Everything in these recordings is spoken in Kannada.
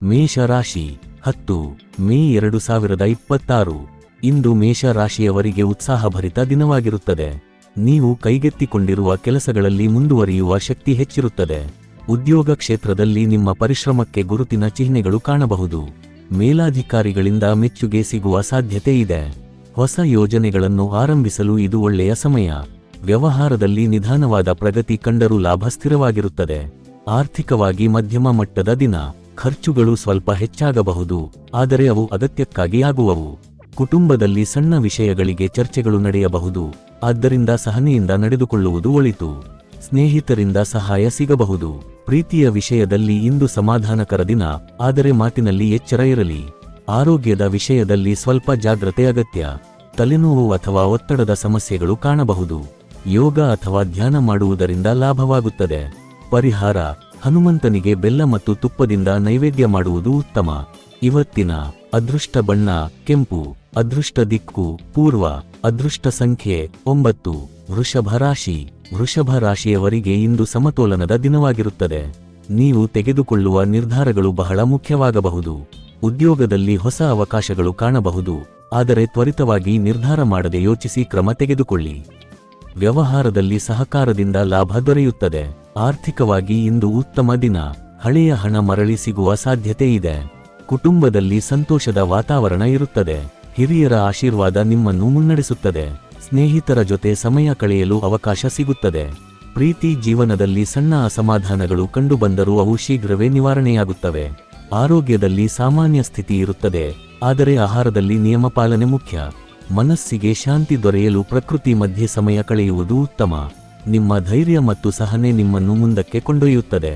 ಮೇಷರಾಶಿ 10 ಮೇ 2026 ಇಂದು ಮೇಷರಾಶಿಯವರಿಗೆ ಉತ್ಸಾಹಭರಿತ ದಿನವಾಗಿರುತ್ತದೆ. ನೀವು ಕೈಗೆತ್ತಿಕೊಂಡಿರುವ ಕೆಲಸಗಳಲ್ಲಿ ಮುಂದುವರಿಯುವ ಶಕ್ತಿ ಹೆಚ್ಚಿರುತ್ತದೆ. ಉದ್ಯೋಗ ಕ್ಷೇತ್ರದಲ್ಲಿ ನಿಮ್ಮ ಪರಿಶ್ರಮಕ್ಕೆ ಗುರುತಿನ ಚಿಹ್ನೆಗಳು ಕಾಣಬಹುದು. ಮೇಲಾಧಿಕಾರಿಗಳಿಂದ ಮೆಚ್ಚುಗೆ ಸಿಗುವ ಸಾಧ್ಯತೆ ಇದೆ. ಹೊಸ ಯೋಜನೆಗಳನ್ನು ಆರಂಭಿಸಲು ಇದು ಒಳ್ಳೆಯ ಸಮಯ. ವ್ಯವಹಾರದಲ್ಲಿ ನಿಧಾನವಾದ ಪ್ರಗತಿ ಕಂಡರೂ ಲಾಭ ಸ್ಥಿರವಾಗಿರುತ್ತದೆ. ಆರ್ಥಿಕವಾಗಿ ಮಧ್ಯಮ ಮಟ್ಟದ ದಿನ. ಖರ್ಚುಗಳು ಸ್ವಲ್ಪ ಹೆಚ್ಚಾಗಬಹುದು, ಆದರೆ ಅವು ಅಗತ್ಯಕ್ಕಾಗಿ ಆಗುವವು. ಕುಟುಂಬದಲ್ಲಿ ಸಣ್ಣ ವಿಷಯಗಳಿಗೆ ಚರ್ಚೆಗಳು ನಡೆಯಬಹುದು, ಆದ್ದರಿಂದ ಸಹನೆಯಿಂದ ನಡೆದುಕೊಳ್ಳುವುದು ಒಳಿತು. ಸ್ನೇಹಿತರಿಂದ ಸಹಾಯ ಸಿಗಬಹುದು. ಪ್ರೀತಿಯ ವಿಷಯದಲ್ಲಿ ಇಂದು ಸಮಾಧಾನಕರ ದಿನ, ಆದರೆ ಮಾತಿನಲ್ಲಿ ಎಚ್ಚರ ಇರಲಿ. ಆರೋಗ್ಯದ ವಿಷಯದಲ್ಲಿ ಸ್ವಲ್ಪ ಜಾಗ್ರತೆ ಅಗತ್ಯ. ತಲೆನೋವು ಅಥವಾ ಒತ್ತಡದ ಸಮಸ್ಯೆಗಳು ಕಾಣಬಹುದು. ಯೋಗ ಅಥವಾ ಧ್ಯಾನ ಮಾಡುವುದರಿಂದ ಲಾಭವಾಗುತ್ತದೆ. ಪರಿಹಾರ: ಹನುಮಂತನಿಗೆ ಬೆಲ್ಲ ಮತ್ತು ತುಪ್ಪದಿಂದ ನೈವೇದ್ಯ ಮಾಡುವುದು ಉತ್ತಮ. ಇವತ್ತಿನ ಅದೃಷ್ಟ ಬಣ್ಣ ಕೆಂಪು. ಅದೃಷ್ಟ ದಿಕ್ಕು ಪೂರ್ವ. ಅದೃಷ್ಟ ಸಂಖ್ಯೆ 9. ವೃಷಭ ರಾಶಿ. ವೃಷಭ ರಾಶಿಯವರಿಗೆ ಇಂದು ಸಮತೋಲನದ ದಿನವಾಗಿರುತ್ತದೆ. ನೀವು ತೆಗೆದುಕೊಳ್ಳುವ ನಿರ್ಧಾರಗಳು ಬಹಳ ಮುಖ್ಯವಾಗಬಹುದು. ಉದ್ಯೋಗದಲ್ಲಿ ಹೊಸ ಅವಕಾಶಗಳು ಕಾಣಬಹುದು, ಆದರೆ ತ್ವರಿತವಾಗಿ ನಿರ್ಧಾರ ಮಾಡದೆ ಯೋಚಿಸಿ ಕ್ರಮ ತೆಗೆದುಕೊಳ್ಳಿ. ವ್ಯವಹಾರದಲ್ಲಿ ಸಹಕಾರದಿಂದ ಲಾಭ ದೊರೆಯುತ್ತದೆ. ಆರ್ಥಿಕವಾಗಿ ಇಂದು ಉತ್ತಮ ದಿನ. ಹಳೆಯ ಹಣ ಮರಳಿ ಸಿಗುವ ಸಾಧ್ಯತೆ ಇದೆ. ಕುಟುಂಬದಲ್ಲಿ ಸಂತೋಷದ ವಾತಾವರಣ ಇರುತ್ತದೆ. ಹಿರಿಯರ ಆಶೀರ್ವಾದ ನಿಮ್ಮನ್ನು ಮುನ್ನಡೆಸುತ್ತದೆ. ಸ್ನೇಹಿತರ ಜೊತೆ ಸಮಯ ಕಳೆಯಲು ಅವಕಾಶ ಸಿಗುತ್ತದೆ. ಪ್ರೀತಿ ಜೀವನದಲ್ಲಿ ಸಣ್ಣ ಅಸಮಾಧಾನಗಳು ಕಂಡುಬಂದರೂ ಅವು ಶೀಘ್ರವೇ ನಿವಾರಣೆಯಾಗುತ್ತವೆ. ಆರೋಗ್ಯದಲ್ಲಿ ಸಾಮಾನ್ಯ ಸ್ಥಿತಿ ಇರುತ್ತದೆ, ಆದರೆ ಆಹಾರದಲ್ಲಿ ನಿಯಮ ಪಾಲನೆ ಮುಖ್ಯ. ಮನಸ್ಸಿಗೆ ಶಾಂತಿ ದೊರೆಯಲು ಪ್ರಕೃತಿ ಮಧ್ಯೆ ಸಮಯ ಕಳೆಯುವುದು ಉತ್ತಮ. ನಿಮ್ಮ ಧೈರ್ಯ ಮತ್ತು ಸಹನೆ ನಿಮ್ಮನ್ನು ಮುಂದಕ್ಕೆ ಕೊಂಡೊಯ್ಯುತ್ತದೆ.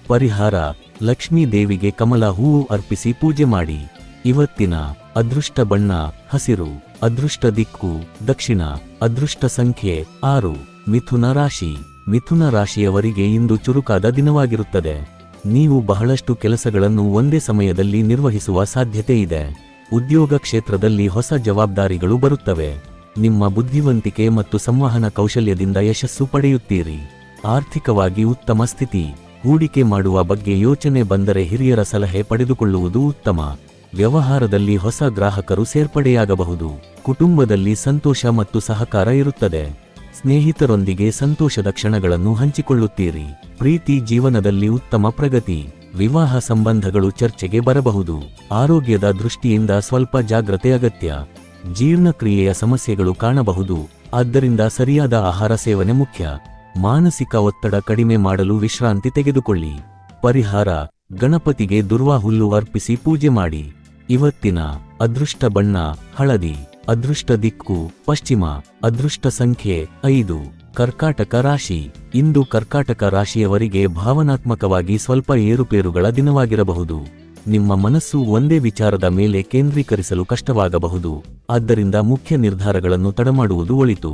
ಪರಿಹಾರ: ಲಕ್ಷ್ಮೀ ದೇವಿಗೆ ಕಮಲ ಹೂವು ಅರ್ಪಿಸಿ ಪೂಜೆ ಮಾಡಿ. ಇವತ್ತಿನ ಅದೃಷ್ಟ ಬಣ್ಣ ಹಸಿರು. ಅದೃಷ್ಟ ದಿಕ್ಕು ದಕ್ಷಿಣ. ಅದೃಷ್ಟ ಸಂಖ್ಯೆ 6. ಮಿಥುನ ರಾಶಿ. ಮಿಥುನ ರಾಶಿಯವರಿಗೆ ಇಂದು ಚುರುಕಾದ ದಿನವಾಗಿರುತ್ತದೆ. ನೀವು ಬಹಳಷ್ಟು ಕೆಲಸಗಳನ್ನು ಒಂದೇ ಸಮಯದಲ್ಲಿ ನಿರ್ವಹಿಸುವ ಸಾಧ್ಯತೆ ಇದೆ. ಉದ್ಯೋಗ ಕ್ಷೇತ್ರದಲ್ಲಿ ಹೊಸ ಜವಾಬ್ದಾರಿಗಳು ಬರುತ್ತವೆ. ನಿಮ್ಮ ಬುದ್ಧಿವಂತಿಕೆ ಮತ್ತು ಸಂವಹನ ಕೌಶಲ್ಯದಿಂದ ಯಶಸ್ಸು ಪಡೆಯುತ್ತೀರಿ. ಆರ್ಥಿಕವಾಗಿ ಉತ್ತಮ ಸ್ಥಿತಿ. ಹೂಡಿಕೆ ಮಾಡುವ ಬಗ್ಗೆ ಯೋಚನೆ ಬಂದರೆ ಹಿರಿಯರ ಸಲಹೆ ಪಡೆದುಕೊಳ್ಳುವುದು ಉತ್ತಮ. ವ್ಯವಹಾರದಲ್ಲಿ ಹೊಸ ಗ್ರಾಹಕರು ಸೇರ್ಪಡೆಯಾಗಬಹುದು. ಕುಟುಂಬದಲ್ಲಿ ಸಂತೋಷ ಮತ್ತು ಸಹಕಾರ ಇರುತ್ತದೆ. ಸ್ನೇಹಿತರೊಂದಿಗೆ ಸಂತೋಷದ ಕ್ಷಣಗಳನ್ನು ಹಂಚಿಕೊಳ್ಳುತ್ತೀರಿ. ಪ್ರೀತಿ ಜೀವನದಲ್ಲಿ ಉತ್ತಮ ಪ್ರಗತಿ. ವಿವಾಹ ಸಂಬಂಧಗಳು ಚರ್ಚೆಗೆ ಬರಬಹುದು. ಆರೋಗ್ಯದ ದೃಷ್ಟಿಯಿಂದ ಸ್ವಲ್ಪ ಜಾಗ್ರತೆ ಅಗತ್ಯ. ಜೀರ್ಣಕ್ರಿಯೆಯ ಸಮಸ್ಯೆಗಳು ಕಾಣಬಹುದು, ಆದ್ದರಿಂದ ಸರಿಯಾದ ಆಹಾರ ಸೇವನೆ ಮುಖ್ಯ. ಮಾನಸಿಕ ಒತ್ತಡ ಕಡಿಮೆ ಮಾಡಲು ವಿಶ್ರಾಂತಿ ತೆಗೆದುಕೊಳ್ಳಿ. ಪರಿಹಾರ: ಗಣಪತಿಗೆ ದುರ್ವಾ ಹುಲ್ಲು ಅರ್ಪಿಸಿ ಪೂಜೆ ಮಾಡಿ. ಇವತ್ತಿನ ಅದೃಷ್ಟ ಬಣ್ಣ ಹಳದಿ. ಅದೃಷ್ಟ ದಿಕ್ಕು ಪಶ್ಚಿಮ. ಅದೃಷ್ಟ ಸಂಖ್ಯೆ 5. ಕರ್ಕಾಟಕ ರಾಶಿ. ಇಂದು ಕರ್ಕಾಟಕ ರಾಶಿಯವರಿಗೆ ಭಾವನಾತ್ಮಕವಾಗಿ ಸ್ವಲ್ಪ ಏರುಪೇರುಗಳ ದಿನವಾಗಿರಬಹುದು. ನಿಮ್ಮ ಮನಸ್ಸು ಒಂದೇ ವಿಚಾರದ ಮೇಲೆ ಕೇಂದ್ರೀಕರಿಸಲು ಕಷ್ಟವಾಗಬಹುದು, ಆದ್ದರಿಂದ ಮುಖ್ಯ ನಿರ್ಧಾರಗಳನ್ನು ತಡಮಾಡುವುದು ಒಳಿತು.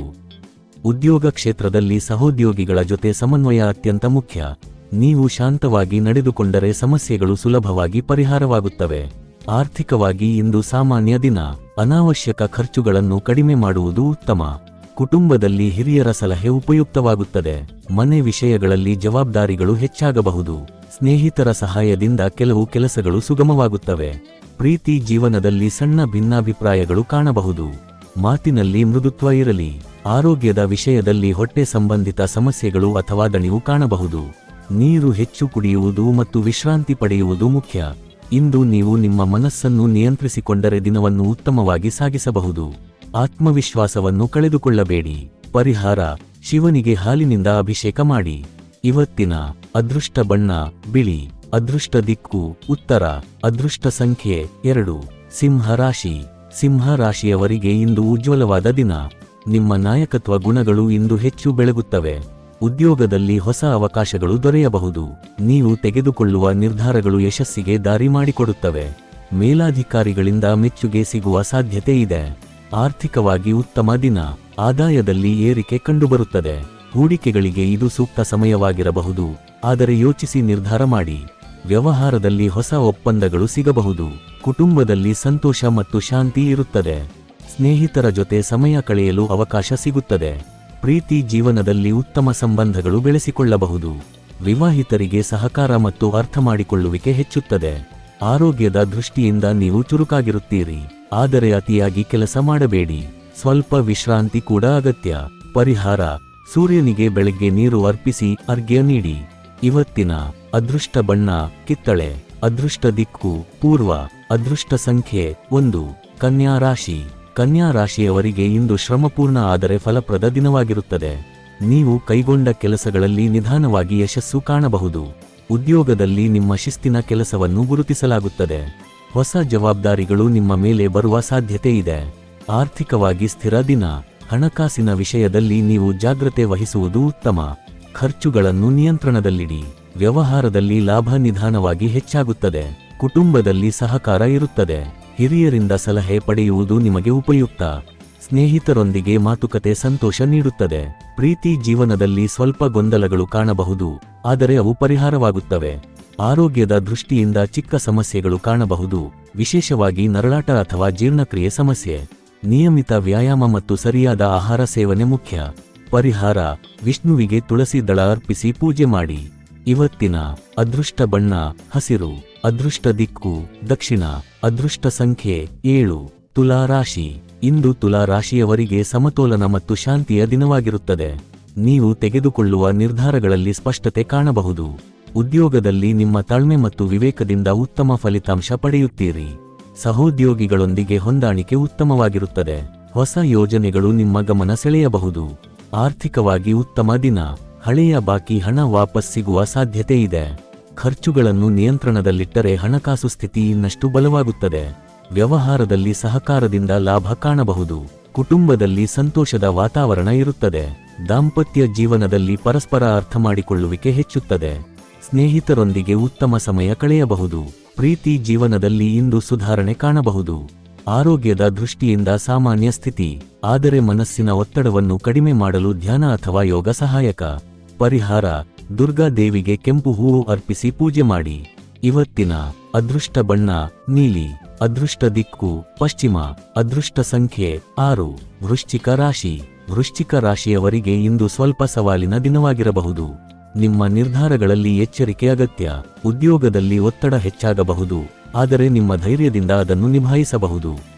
ಉದ್ಯೋಗ ಕ್ಷೇತ್ರದಲ್ಲಿ ಸಹೋದ್ಯೋಗಿಗಳ ಜೊತೆ ಸಮನ್ವಯ ಅತ್ಯಂತ ಮುಖ್ಯ. ನೀವು ಶಾಂತವಾಗಿ ನಡೆದುಕೊಂಡರೆ ಸಮಸ್ಯೆಗಳು ಸುಲಭವಾಗಿ ಪರಿಹಾರವಾಗುತ್ತವೆ. ಆರ್ಥಿಕವಾಗಿ ಇಂದು ಸಾಮಾನ್ಯ ದಿನ. ಅನಾವಶ್ಯಕ ಖರ್ಚುಗಳನ್ನು ಕಡಿಮೆ ಮಾಡುವುದು ಉತ್ತಮ. ಕುಟುಂಬದಲ್ಲಿ ಹಿರಿಯರ ಸಲಹೆ ಉಪಯುಕ್ತವಾಗುತ್ತದೆ. ಮನೆ ವಿಷಯಗಳಲ್ಲಿ ಜವಾಬ್ದಾರಿಗಳು ಹೆಚ್ಚಾಗಬಹುದು. ಸ್ನೇಹಿತರ ಸಹಾಯದಿಂದ ಕೆಲವು ಕೆಲಸಗಳು ಸುಗಮವಾಗುತ್ತವೆ. ಪ್ರೀತಿ ಜೀವನದಲ್ಲಿ ಸಣ್ಣ ಭಿನ್ನಾಭಿಪ್ರಾಯಗಳು ಕಾಣಬಹುದು. ಮಾತಿನಲ್ಲಿ ಮೃದುತ್ವ ಇರಲಿ. ಆರೋಗ್ಯದ ವಿಷಯದಲ್ಲಿ ಹೊಟ್ಟೆ ಸಂಬಂಧಿತ ಸಮಸ್ಯೆಗಳು ಅಥವಾ ದಣಿವು ಕಾಣಬಹುದು. ನೀರು ಹೆಚ್ಚು ಕುಡಿಯುವುದು ಮತ್ತು ವಿಶ್ರಾಂತಿ ಪಡೆಯುವುದು ಮುಖ್ಯ. ಇಂದು ನೀವು ನಿಮ್ಮ ಮನಸ್ಸನ್ನು ನಿಯಂತ್ರಿಸಿಕೊಂಡರೆ ದಿನವನ್ನು ಉತ್ತಮವಾಗಿ ಸಾಗಿಸಬಹುದು. ಆತ್ಮವಿಶ್ವಾಸವನ್ನು ಕಳೆದುಕೊಳ್ಳಬೇಡಿ. ಪರಿಹಾರ: ಶಿವನಿಗೆ ಹಾಲಿನಿಂದ ಅಭಿಷೇಕ ಮಾಡಿ. ಇವತ್ತಿನ ಅದೃಷ್ಟ ಬಣ್ಣ ಬಿಳಿ. ಅದೃಷ್ಟ ದಿಕ್ಕು ಉತ್ತರ. ಅದೃಷ್ಟ ಸಂಖ್ಯೆ 2. ಸಿಂಹ ರಾಶಿ. ಸಿಂಹ ರಾಶಿಯವರಿಗೆ ಇಂದು ಉಜ್ವಲವಾದ ದಿನ. ನಿಮ್ಮ ನಾಯಕತ್ವ ಗುಣಗಳು ಇಂದು ಹೆಚ್ಚು ಬೆಳಗುತ್ತವೆ. ಉದ್ಯೋಗದಲ್ಲಿ ಹೊಸ ಅವಕಾಶಗಳು ದೊರೆಯಬಹುದು. ನೀವು ತೆಗೆದುಕೊಳ್ಳುವ ನಿರ್ಧಾರಗಳು ಯಶಸ್ಸಿಗೆ ದಾರಿ ಮಾಡಿಕೊಡುತ್ತವೆ. ಮೇಲಾಧಿಕಾರಿಗಳಿಂದ ಮೆಚ್ಚುಗೆ ಸಿಗುವ ಸಾಧ್ಯತೆ ಇದೆ. ಆರ್ಥಿಕವಾಗಿ ಉತ್ತಮ ದಿನ. ಆದಾಯದಲ್ಲಿ ಏರಿಕೆ ಕಂಡುಬರುತ್ತದೆ. ಹೂಡಿಕೆಗಳಿಗೆ ಇದು ಸೂಕ್ತ ಸಮಯವಾಗಿರಬಹುದು, ಆದರೆ ಯೋಚಿಸಿ ನಿರ್ಧಾರ ಮಾಡಿ. ವ್ಯವಹಾರದಲ್ಲಿ ಹೊಸ ಒಪ್ಪಂದಗಳು ಸಿಗಬಹುದು. ಕುಟುಂಬದಲ್ಲಿ ಸಂತೋಷ ಮತ್ತು ಶಾಂತಿ ಇರುತ್ತದೆ. ಸ್ನೇಹಿತರ ಜೊತೆ ಸಮಯ ಕಳೆಯಲು ಅವಕಾಶ ಸಿಗುತ್ತದೆ. ಪ್ರೀತಿ ಜೀವನದಲ್ಲಿ ಉತ್ತಮ ಸಂಬಂಧಗಳು ಬೆಳೆಸಿಕೊಳ್ಳಬಹುದು. ವಿವಾಹಿತರಿಗೆ ಸಹಕಾರ ಮತ್ತು ಅರ್ಥಮಾಡಿಕೊಳ್ಳುವಿಕೆ ಹೆಚ್ಚುತ್ತದೆ. ಆರೋಗ್ಯದ ದೃಷ್ಟಿಯಿಂದ ನೀವು ಚುರುಕಾಗಿರುತ್ತೀರಿ, ಆದರೆ ಅತಿಯಾಗಿ ಕೆಲಸ ಮಾಡಬೇಡಿ. ಸ್ವಲ್ಪ ವಿಶ್ರಾಂತಿ ಕೂಡ ಅಗತ್ಯ. ಪರಿಹಾರ: ಸೂರ್ಯನಿಗೆ ಬೆಳಗ್ಗೆ ನೀರು ಅರ್ಪಿಸಿ ಅರ್ಘ್ಯ ನೀಡಿ. ಇವತ್ತಿನ ಅದೃಷ್ಟ ಬಣ್ಣ ಕಿತ್ತಳೆ. ಅದೃಷ್ಟ ದಿಕ್ಕು ಪೂರ್ವ. ಅದೃಷ್ಟ ಸಂಖ್ಯೆ 1. ಕನ್ಯಾ ರಾಶಿ. ಕನ್ಯಾ ರಾಶಿಯವರಿಗೆ ಇಂದು ಶ್ರಮಪೂರ್ಣ ಆದರೆ ಫಲಪ್ರದ ದಿನವಾಗಿರುತ್ತದೆ. ನೀವು ಕೈಗೊಂಡ ಕೆಲಸಗಳಲ್ಲಿ ನಿಧಾನವಾಗಿ ಯಶಸ್ಸು ಕಾಣಬಹುದು. ಉದ್ಯೋಗದಲ್ಲಿ ನಿಮ್ಮ ಶಿಸ್ತಿನ ಕೆಲಸವನ್ನು ಗುರುತಿಸಲಾಗುತ್ತದೆ. ಹೊಸ ಜವಾಬ್ದಾರಿಗಳು ನಿಮ್ಮ ಮೇಲೆ ಬರುವ ಸಾಧ್ಯತೆ ಇದೆ. ಆರ್ಥಿಕವಾಗಿ ಸ್ಥಿರ ದಿನ. ಹಣಕಾಸಿನ ವಿಷಯದಲ್ಲಿ ನೀವು ಜಾಗ್ರತೆ ವಹಿಸುವುದು ಉತ್ತಮ. ಖರ್ಚುಗಳನ್ನು ನಿಯಂತ್ರಣದಲ್ಲಿಡಿ. ವ್ಯವಹಾರದಲ್ಲಿ ಲಾಭ ನಿಧಾನವಾಗಿ ಹೆಚ್ಚಾಗುತ್ತದೆ. ಕುಟುಂಬದಲ್ಲಿ ಸಹಕಾರ ಇರುತ್ತದೆ. ಹಿರಿಯರಿಂದ ಸಲಹೆ ಪಡೆಯುವುದು ನಿಮಗೆ ಉಪಯುಕ್ತ. ಸ್ನೇಹಿತರೊಂದಿಗೆ ಮಾತುಕತೆ ಸಂತೋಷ ನೀಡುತ್ತದೆ. ಪ್ರೀತಿ ಜೀವನದಲ್ಲಿ ಸ್ವಲ್ಪ ಗೊಂದಲಗಳು ಕಾಣಬಹುದು, ಆದರೆ ಅವು ಪರಿಹಾರವಾಗುತ್ತವೆ. ಆರೋಗ್ಯದ ದೃಷ್ಟಿಯಿಂದ ಚಿಕ್ಕ ಸಮಸ್ಯೆಗಳು ಕಾಣಬಹುದು, ವಿಶೇಷವಾಗಿ ನರಳಾಟ ಅಥವಾ ಜೀರ್ಣಕ್ರಿಯೆ ಸಮಸ್ಯೆ. ನಿಯಮಿತ ವ್ಯಾಯಾಮ ಮತ್ತು ಸರಿಯಾದ ಆಹಾರ ಸೇವನೆ ಮುಖ್ಯ. ಪರಿಹಾರ: ವಿಷ್ಣುವಿಗೆ ತುಳಸಿ ದಳ ಅರ್ಪಿಸಿ ಪೂಜೆ ಮಾಡಿ. ಇವತ್ತಿನ ಅದೃಷ್ಟ ಬಣ್ಣ ಹಸಿರು. ಅದೃಷ್ಟ ದಿಕ್ಕು ದಕ್ಷಿಣ. ಅದೃಷ್ಟ ಸಂಖ್ಯೆ 7. ತುಲಾ ರಾಶಿ. ಇಂದು ತುಲಾ ರಾಶಿಯವರಿಗೆ ಸಮತೋಲನ ಮತ್ತು ಶಾಂತಿಯ ದಿನವಾಗಿರುತ್ತದೆ. ನೀವು ತೆಗೆದುಕೊಳ್ಳುವ ನಿರ್ಧಾರಗಳಲ್ಲಿ ಸ್ಪಷ್ಟತೆ ಕಾಣಬಹುದು. ಉದ್ಯೋಗದಲ್ಲಿ ನಿಮ್ಮ ತಾಳ್ಮೆ ಮತ್ತು ವಿವೇಕದಿಂದ ಉತ್ತಮ ಫಲಿತಾಂಶ ಪಡೆಯುತ್ತೀರಿ. ಸಹೋದ್ಯೋಗಿಗಳೊಂದಿಗೆ ಹೊಂದಾಣಿಕೆ ಉತ್ತಮವಾಗಿರುತ್ತದೆ. ಹೊಸ ಯೋಜನೆಗಳು ನಿಮ್ಮ ಗಮನ ಸೆಳೆಯಬಹುದು. ಆರ್ಥಿಕವಾಗಿ ಉತ್ತಮ ದಿನ. ಹಳೆಯ ಬಾಕಿ ಹಣ ವಾಪಸ್ ಸಿಗುವ ಸಾಧ್ಯತೆ ಇದೆ. ಖರ್ಚುಗಳನ್ನು ನಿಯಂತ್ರಣದಲ್ಲಿಟ್ಟರೆ ಹಣಕಾಸು ಸ್ಥಿತಿ ಇನ್ನಷ್ಟು ಬಲವಾಗುತ್ತದೆ. ವ್ಯವಹಾರದಲ್ಲಿ ಸಹಕಾರದಿಂದ ಲಾಭ ಕಾಣಬಹುದು. ಕುಟುಂಬದಲ್ಲಿ ಸಂತೋಷದ ವಾತಾವರಣ ಇರುತ್ತದೆ. ದಾಂಪತ್ಯ ಜೀವನದಲ್ಲಿ ಪರಸ್ಪರ ಅರ್ಥಮಾಡಿಕೊಳ್ಳುವಿಕೆ ಹೆಚ್ಚುತ್ತದೆ. ಸ್ನೇಹಿತರೊಂದಿಗೆ ಉತ್ತಮ ಸಮಯ ಕಳೆಯಬಹುದು. ಪ್ರೀತಿ ಜೀವನದಲ್ಲಿ ಇಂದು ಸುಧಾರಣೆ ಕಾಣಬಹುದು. ಆರೋಗ್ಯದ ದೃಷ್ಟಿಯಿಂದ ಸಾಮಾನ್ಯ ಸ್ಥಿತಿ, ಆದರೆ ಮನಸ್ಸಿನ ಒತ್ತಡವನ್ನು ಕಡಿಮೆ ಮಾಡಲು ಧ್ಯಾನ ಅಥವಾ ಯೋಗ ಸಹಾಯಕ. ಪರಿಹಾರ: ದುರ್ಗಾ ದೇವಿಗೆ ಕೆಂಪು ಹೂವು ಅರ್ಪಿಸಿ ಪೂಜೆ ಮಾಡಿ. ಇವತ್ತಿನ ಅದೃಷ್ಟ ಬಣ್ಣ ನೀಲಿ. ಅದೃಷ್ಟ ದಿಕ್ಕು ಪಶ್ಚಿಮ. ಅದೃಷ್ಟ ಸಂಖ್ಯೆ 6. ವೃಶ್ಚಿಕ ರಾಶಿ. ವೃಶ್ಚಿಕ ರಾಶಿಯವರಿಗೆ ಇಂದು ಸ್ವಲ್ಪ ಸವಾಲಿನ ದಿನವಾಗಿರಬಹುದು. ನಿಮ್ಮ ನಿರ್ಧಾರಗಳಲ್ಲಿ ಎಚ್ಚರಿಕೆ ಅಗತ್ಯ. ಉದ್ಯೋಗದಲ್ಲಿ ಒತ್ತಡ ಹೆಚ್ಚಾಗಬಹುದು, ಆದರೆ ನಿಮ್ಮ ಧೈರ್ಯದಿಂದ ಅದನ್ನು ನಿಭಾಯಿಸಬಹುದು.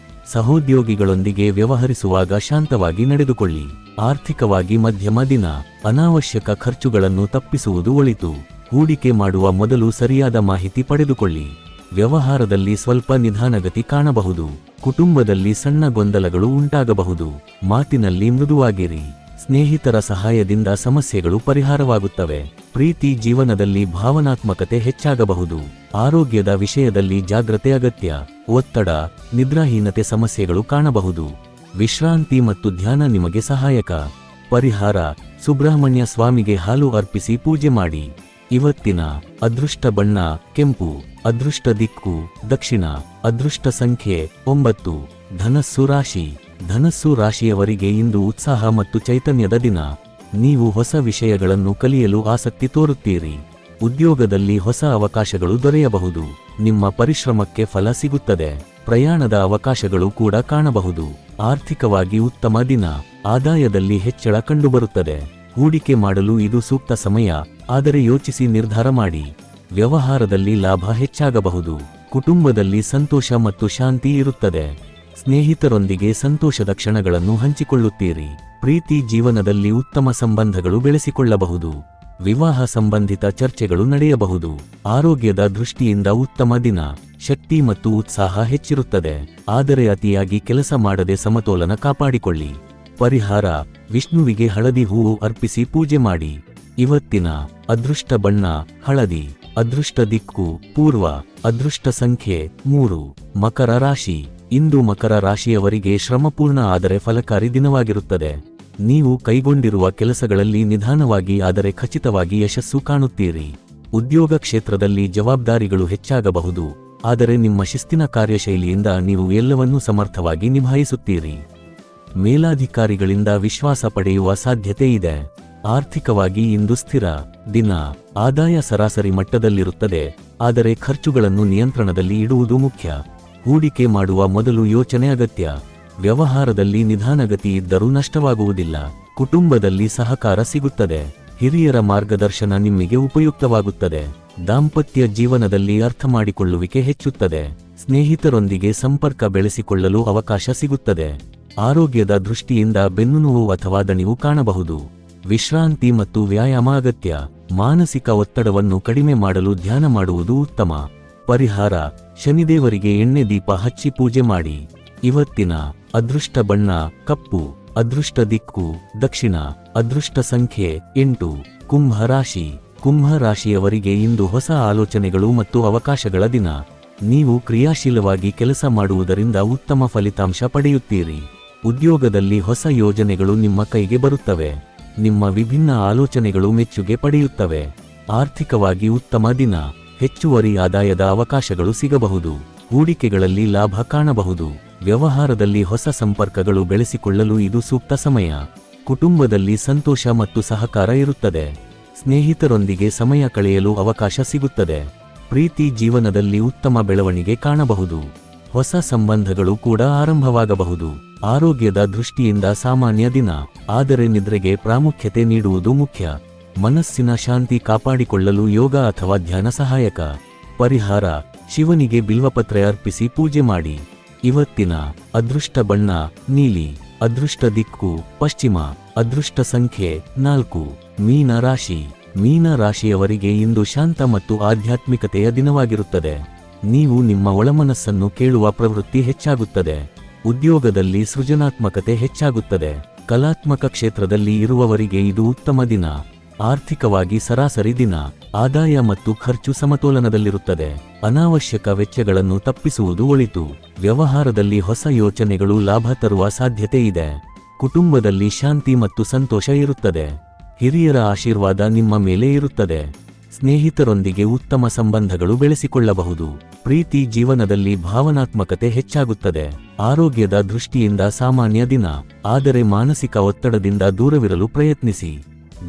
ಸಹೋದ್ಯೋಗಿಗಳೊಂದಿಗೆ ವ್ಯವಹರಿಸುವಾಗ ಶಾಂತವಾಗಿ ನಡೆದುಕೊಳ್ಳಿ. ಆರ್ಥಿಕವಾಗಿ ಮಧ್ಯಮ ದಿನ. ಅನಾವಶ್ಯಕ ಖರ್ಚುಗಳನ್ನು ತಪ್ಪಿಸುವುದು ಒಳಿತು. ಹೂಡಿಕೆ ಮಾಡುವ ಮೊದಲು ಸರಿಯಾದ ಮಾಹಿತಿ ಪಡೆದುಕೊಳ್ಳಿ. ವ್ಯವಹಾರದಲ್ಲಿ ಸ್ವಲ್ಪ ನಿಧಾನಗತಿ ಕಾಣಬಹುದು. ಕುಟುಂಬದಲ್ಲಿ ಸಣ್ಣ ಗೊಂದಲಗಳು ಉಂಟಾಗಬಹುದು. ಮಾತಿನಲ್ಲಿ ಮೃದುವಾಗಿರಿ. ಸ್ನೇಹಿತರ ಸಹಾಯದಿಂದ ಸಮಸ್ಯೆಗಳು ಪರಿಹಾರವಾಗುತ್ತವೆ. ಪ್ರೀತಿ ಜೀವನದಲ್ಲಿ ಭಾವನಾತ್ಮಕತೆ ಹೆಚ್ಚಾಗಬಹುದು. ಆರೋಗ್ಯದ ವಿಷಯದಲ್ಲಿ ಜಾಗ್ರತೆ ಅಗತ್ಯ. ಒತ್ತಡ, ನಿದ್ರಾಹೀನತೆ ಸಮಸ್ಯೆಗಳು ಕಾಣಬಹುದು. ವಿಶ್ರಾಂತಿ ಮತ್ತು ಧ್ಯಾನ ನಿಮಗೆ ಸಹಾಯಕ. ಪರಿಹಾರ: ಸುಬ್ರಹ್ಮಣ್ಯ ಸ್ವಾಮಿಗೆ ಹಾಲು ಅರ್ಪಿಸಿ ಪೂಜೆ ಮಾಡಿ. ಇವತ್ತಿನ ಅದೃಷ್ಟ ಬಣ್ಣ ಕೆಂಪು. ಅದೃಷ್ಟ ದಿಕ್ಕು ದಕ್ಷಿಣ. ಅದೃಷ್ಟ ಸಂಖ್ಯೆ 9. ಧನಸ್ಸು ರಾಶಿ. ಧನಸ್ಸು ರಾಶಿಯವರಿಗೆ ಇಂದು ಉತ್ಸಾಹ ಮತ್ತು ಚೈತನ್ಯದ ದಿನ. ನೀವು ಹೊಸ ವಿಷಯಗಳನ್ನು ಕಲಿಯಲು ಆಸಕ್ತಿ ತೋರುತ್ತೀರಿ. ಉದ್ಯೋಗದಲ್ಲಿ ಹೊಸ ಅವಕಾಶಗಳು ದೊರೆಯಬಹುದು. ನಿಮ್ಮ ಪರಿಶ್ರಮಕ್ಕೆ ಫಲ ಸಿಗುತ್ತದೆ. ಪ್ರಯಾಣದ ಅವಕಾಶಗಳು ಕೂಡ ಕಾಣಬಹುದು. ಆರ್ಥಿಕವಾಗಿ ಉತ್ತಮ ದಿನ. ಆದಾಯದಲ್ಲಿ ಹೆಚ್ಚಳ ಕಂಡುಬರುತ್ತದೆ. ಹೂಡಿಕೆ ಮಾಡಲು ಇದು ಸೂಕ್ತ ಸಮಯ, ಆದರೆ ಯೋಚಿಸಿ ನಿರ್ಧಾರ ಮಾಡಿ. ವ್ಯವಹಾರದಲ್ಲಿ ಲಾಭ ಹೆಚ್ಚಾಗಬಹುದು. ಕುಟುಂಬದಲ್ಲಿ ಸಂತೋಷ ಮತ್ತು ಶಾಂತಿ ಇರುತ್ತದೆ. ಸ್ನೇಹಿತರೊಂದಿಗೆ ಸಂತೋಷದ ಕ್ಷಣಗಳನ್ನು ಹಂಚಿಕೊಳ್ಳುತ್ತೀರಿ. ಪ್ರೀತಿ ಜೀವನದಲ್ಲಿ ಉತ್ತಮ ಸಂಬಂಧಗಳು ಬೆಳೆಸಿಕೊಳ್ಳಬಹುದು. ವಿವಾಹ ಸಂಬಂಧಿತ ಚರ್ಚೆಗಳು ನಡೆಯಬಹುದು. ಆರೋಗ್ಯದ ದೃಷ್ಟಿಯಿಂದ ಉತ್ತಮ ದಿನ. ಶಕ್ತಿ ಮತ್ತು ಉತ್ಸಾಹ ಹೆಚ್ಚಿರುತ್ತದೆ, ಆದರೆ ಅತಿಯಾಗಿ ಕೆಲಸ ಮಾಡದೆ ಸಮತೋಲನ ಕಾಪಾಡಿಕೊಳ್ಳಿ. ಪರಿಹಾರ: ವಿಷ್ಣುವಿಗೆ ಹಳದಿ ಹೂವು ಅರ್ಪಿಸಿ ಪೂಜೆ ಮಾಡಿ. ಇವತ್ತಿನ ಅದೃಷ್ಟ ಬಣ್ಣ ಹಳದಿ. ಅದೃಷ್ಟ ದಿಕ್ಕು ಪೂರ್ವ. ಅದೃಷ್ಟ ಸಂಖ್ಯೆ 3. ಮಕರ ರಾಶಿ. ಇಂದು ಮಕರ ರಾಶಿಯವರಿಗೆ ಶ್ರಮಪೂರ್ಣ ಆದರೆ ಫಲಕಾರಿ ದಿನವಾಗಿರುತ್ತದೆ. ನೀವು ಕೈಗೊಂಡಿರುವ ಕೆಲಸಗಳಲ್ಲಿ ನಿಧಾನವಾಗಿ ಆದರೆ ಖಚಿತವಾಗಿ ಯಶಸ್ಸು ಕಾಣುತ್ತೀರಿ. ಉದ್ಯೋಗ ಕ್ಷೇತ್ರದಲ್ಲಿ ಜವಾಬ್ದಾರಿಗಳು ಹೆಚ್ಚಾಗಬಹುದು, ಆದರೆ ನಿಮ್ಮ ಶಿಸ್ತಿನ ಕಾರ್ಯಶೈಲಿಯಿಂದ ನೀವು ಎಲ್ಲವನ್ನೂ ಸಮರ್ಥವಾಗಿ ನಿಭಾಯಿಸುತ್ತೀರಿ. ಮೇಲಾಧಿಕಾರಿಗಳಿಂದ ವಿಶ್ವಾಸ ಪಡೆಯುವ ಸಾಧ್ಯತೆ ಇದೆ. ಆರ್ಥಿಕವಾಗಿ ಇಂದು ಸ್ಥಿರ ದಿನ. ಆದಾಯ ಸರಾಸರಿ ಮಟ್ಟದಲ್ಲಿರುತ್ತದೆ, ಆದರೆ ಖರ್ಚುಗಳನ್ನು ನಿಯಂತ್ರಣದಲ್ಲಿ ಇಡುವುದು ಮುಖ್ಯ. ಹೂಡಿಕೆ ಮಾಡುವ ಮೊದಲು ಯೋಚನೆ ಅಗತ್ಯ. ವ್ಯವಹಾರದಲ್ಲಿ ನಿಧಾನಗತಿ ಇದ್ದರೂ ನಷ್ಟವಾಗುವುದಿಲ್ಲ. ಕುಟುಂಬದಲ್ಲಿ ಸಹಕಾರ ಸಿಗುತ್ತದೆ. ಹಿರಿಯರ ಮಾರ್ಗದರ್ಶನ ನಿಮಗೆ ಉಪಯುಕ್ತವಾಗುತ್ತದೆ. ದಾಂಪತ್ಯ ಜೀವನದಲ್ಲಿ ಅರ್ಥಮಾಡಿಕೊಳ್ಳುವಿಕೆ ಹೆಚ್ಚುತ್ತದೆ. ಸ್ನೇಹಿತರೊಂದಿಗೆ ಸಂಪರ್ಕ ಬೆಳೆಸಿಕೊಳ್ಳಲು ಅವಕಾಶ ಸಿಗುತ್ತದೆ. ಆರೋಗ್ಯದ ದೃಷ್ಟಿಯಿಂದ ಬೆನ್ನುನೋವು ಅಥವಾ ದಣಿವು ಕಾಣಬಹುದು. ವಿಶ್ರಾಂತಿ ಮತ್ತು ವ್ಯಾಯಾಮ ಅಗತ್ಯ. ಮಾನಸಿಕ ಒತ್ತಡವನ್ನು ಕಡಿಮೆ ಮಾಡಲು ಧ್ಯಾನ ಮಾಡುವುದು ಉತ್ತಮ. ಪರಿಹಾರ: ಶನಿದೇವರಿಗೆ ಎಣ್ಣೆ ದೀಪ ಹಚ್ಚಿ ಪೂಜೆ ಮಾಡಿ. ಇವತ್ತಿನ ಅದೃಷ್ಟ ಬಣ್ಣ ಕಪ್ಪು. ಅದೃಷ್ಟ ದಿಕ್ಕು ದಕ್ಷಿಣ. ಅದೃಷ್ಟ ಸಂಖ್ಯೆ 8. ಕುಂಭ ರಾಶಿ. ಕುಂಭ ರಾಶಿಯವರಿಗೆ ಇಂದು ಹೊಸ ಆಲೋಚನೆಗಳು ಮತ್ತು ಅವಕಾಶಗಳ ದಿನ. ನೀವು ಕ್ರಿಯಾಶೀಲವಾಗಿ ಕೆಲಸ ಮಾಡುವುದರಿಂದ ಉತ್ತಮ ಫಲಿತಾಂಶ ಪಡೆಯುತ್ತೀರಿ. ಉದ್ಯೋಗದಲ್ಲಿ ಹೊಸ ಯೋಜನೆಗಳು ನಿಮ್ಮ ಕೈಗೆ ಬರುತ್ತವೆ. ನಿಮ್ಮ ವಿಭಿನ್ನ ಆಲೋಚನೆಗಳು ಮೆಚ್ಚುಗೆ ಪಡೆಯುತ್ತವೆ. ಆರ್ಥಿಕವಾಗಿ ಉತ್ತಮ ದಿನ. ಹೆಚ್ಚುವರಿ ಆದಾಯದ ಅವಕಾಶಗಳು ಸಿಗಬಹುದು. ಹೂಡಿಕೆಗಳಲ್ಲಿ ಲಾಭ ಕಾಣಬಹುದು. ವ್ಯವಹಾರದಲ್ಲಿ ಹೊಸ ಸಂಪರ್ಕಗಳು ಬೆಳೆಸಿಕೊಳ್ಳಲು ಇದು ಸೂಕ್ತ ಸಮಯ. ಕುಟುಂಬದಲ್ಲಿ ಸಂತೋಷ ಮತ್ತು ಸಹಕಾರ ಇರುತ್ತದೆ. ಸ್ನೇಹಿತರೊಂದಿಗೆ ಸಮಯ ಕಳೆಯಲು ಅವಕಾಶ ಸಿಗುತ್ತದೆ. ಪ್ರೀತಿ ಜೀವನದಲ್ಲಿ ಉತ್ತಮ ಬೆಳವಣಿಗೆ ಕಾಣಬಹುದು. ಹೊಸ ಸಂಬಂಧಗಳು ಕೂಡ ಆರಂಭವಾಗಬಹುದು. ಆರೋಗ್ಯದ ದೃಷ್ಟಿಯಿಂದ ಸಾಮಾನ್ಯ ದಿನ, ಆದರೆ ನಿದ್ರೆಗೆ ಪ್ರಾಮುಖ್ಯತೆ ನೀಡುವುದು ಮುಖ್ಯ. ಮನಸ್ಸಿನ ಶಾಂತಿ ಕಾಪಾಡಿಕೊಳ್ಳಲು ಯೋಗ ಅಥವಾ ಧ್ಯಾನ ಸಹಾಯಕ. ಪರಿಹಾರ: ಶಿವನಿಗೆ ಬಿಲ್ವಪತ್ರೆ ಅರ್ಪಿಸಿ ಪೂಜೆ ಮಾಡಿ. ಇವತ್ತಿನ ಅದೃಷ್ಟ ಬಣ್ಣ ನೀಲಿ. ಅದೃಷ್ಟ ದಿಕ್ಕು ಪಶ್ಚಿಮ. ಅದೃಷ್ಟ ಸಂಖ್ಯೆ 4. ಮೀನ ರಾಶಿ. ಮೀನ ರಾಶಿಯವರಿಗೆ ಇಂದು ಶಾಂತ ಮತ್ತು ಆಧ್ಯಾತ್ಮಿಕತೆಯ ದಿನವಾಗಿರುತ್ತದೆ. ನೀವು ನಿಮ್ಮ ಒಳಮನಸ್ಸನ್ನು ಕೇಳುವ ಪ್ರವೃತ್ತಿ ಹೆಚ್ಚಾಗುತ್ತದೆ. ಉದ್ಯೋಗದಲ್ಲಿ ಸೃಜನಾತ್ಮಕತೆ ಹೆಚ್ಚಾಗುತ್ತದೆ. ಕಲಾತ್ಮಕ ಕ್ಷೇತ್ರದಲ್ಲಿ ಇರುವವರಿಗೆ ಇದು ಉತ್ತಮ ದಿನ. ಆರ್ಥಿಕವಾಗಿ ಸರಾಸರಿ ದಿನ. ಆದಾಯ ಮತ್ತು ಖರ್ಚು ಸಮತೋಲನದಲ್ಲಿರುತ್ತದೆ. ಅನಾವಶ್ಯಕ ವೆಚ್ಚಗಳನ್ನು ತಪ್ಪಿಸುವುದು ಒಳಿತು. ವ್ಯವಹಾರದಲ್ಲಿ ಹೊಸ ಯೋಚನೆಗಳು ಲಾಭ ತರುವ ಸಾಧ್ಯತೆ ಇದೆ. ಕುಟುಂಬದಲ್ಲಿ ಶಾಂತಿ ಮತ್ತು ಸಂತೋಷ ಇರುತ್ತದೆ. ಹಿರಿಯರ ಆಶೀರ್ವಾದ ನಿಮ್ಮ ಮೇಲೆ ಇರುತ್ತದೆ. ಸ್ನೇಹಿತರೊಂದಿಗೆ ಉತ್ತಮ ಸಂಬಂಧಗಳು ಬೆಳೆಸಿಕೊಳ್ಳಬಹುದು. ಪ್ರೀತಿ ಜೀವನದಲ್ಲಿ ಭಾವನಾತ್ಮಕತೆ ಹೆಚ್ಚಾಗುತ್ತದೆ. ಆರೋಗ್ಯದ ದೃಷ್ಟಿಯಿಂದ ಸಾಮಾನ್ಯ ದಿನ, ಆದರೆ ಮಾನಸಿಕ ಒತ್ತಡದಿಂದ ದೂರವಿರಲು ಪ್ರಯತ್ನಿಸಿ.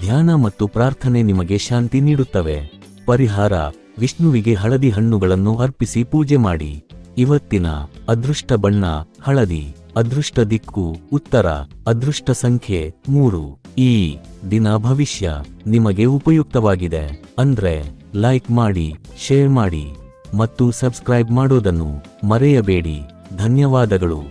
ಧ್ಯಾನ ಮತ್ತು ಪ್ರಾರ್ಥನೆ ನಿಮಗೆ ಶಾಂತಿ ನೀಡುತ್ತವೆ. ಪರಿಹಾರ: ವಿಷ್ಣುವಿಗೆ ಹಳದಿ ಹಣ್ಣುಗಳನ್ನು ಅರ್ಪಿಸಿ ಪೂಜೆ ಮಾಡಿ. ಇವತ್ತಿನ ಅದೃಷ್ಟ ಬಣ್ಣ ಹಳದಿ. ಅದೃಷ್ಟ ದಿಕ್ಕು ಉತ್ತರ. ಅದೃಷ್ಟ ಸಂಖ್ಯೆ 3. ಈ ದಿನ ಭವಿಷ್ಯ ನಿಮಗೆ ಉಪಯುಕ್ತವಾಗಿದೆ ಅಂದ್ರೆ ಲೈಕ್ ಮಾಡಿ, ಶೇರ್ ಮಾಡಿ ಮತ್ತು ಸಬ್ಸ್ಕ್ರೈಬ್ ಮಾಡೋದನ್ನು ಮರೆಯಬೇಡಿ. ಧನ್ಯವಾದಗಳು.